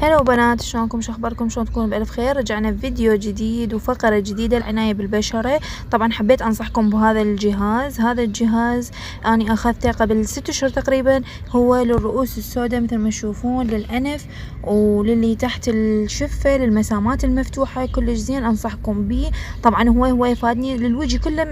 هلا بنات، شلونكم؟ شو اخباركم؟ شلون تكونوا بألف خير؟ رجعنا بفيديو جديد وفقرة جديدة العناية بالبشرة. طبعا حبيت انصحكم بهذا الجهاز. هذا الجهاز اني اخذته قبل 6 اشهر تقريبا. هو للرؤوس السوداء مثل ما تشوفون، للانف وللي تحت الشفة، للمسامات المفتوحة، كلش زين، انصحكم به. طبعا هو يفادني للوجه كله،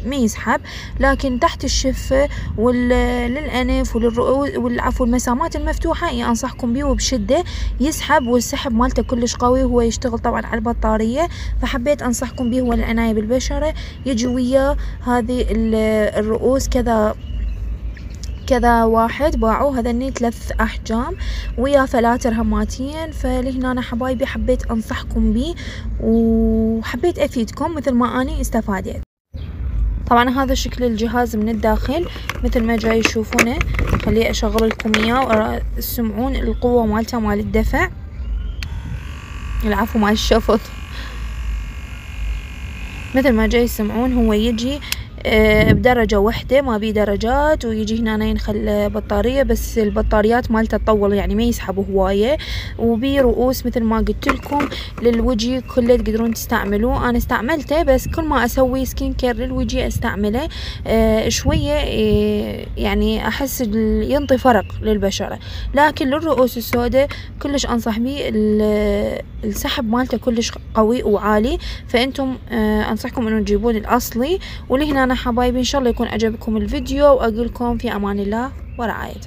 ما يسحب، لكن تحت الشفة وللانف وللرؤوس والعفو المسامات المفتوحة انصحكم به وبشدة. يسحب والسحب مالته كلش قوي، وهو يشتغل طبعا على البطارية، فحبيت انصحكم به. هو العناية بالبشرة، يجي وياه هذه الرؤوس كذا واحد باعوا هذني 3 احجام، ويا فلاتر هماتين. فلهنا أنا حبايبي حبيت انصحكم به وحبيت افيدكم مثل ما اني استفادت. طبعا هذا شكل الجهاز من الداخل مثل ما جاي تشوفونه. خليه اشغل لكم اياه وتسمعون القوة مالته، مال الدفع، العفو مال الشفط. مثل ما جاي تسمعون، هو يجي بدرجة واحدة، ما بيه درجات، ويجي هنا ينخل بطارية، بس البطاريات مالته تطول يعني ما يسحب هواية. وبيه رؤوس مثل ما قلت لكم للوجه كله تقدرون تستعملوه. انا استعملته، بس كل ما اسوي سكين كير للوجه استعمله شوية، يعني احس ينطي فرق للبشرة. لكن للرؤوس السوداء كلش انصح بيه، السحب مالته كلش قوي وعالي. فانتم انصحكم انه تجيبون الاصلي. ولهنا انا حبايبي ان شاء الله يكون عجبكم الفيديو، واقول لكم في امان الله ورعايته.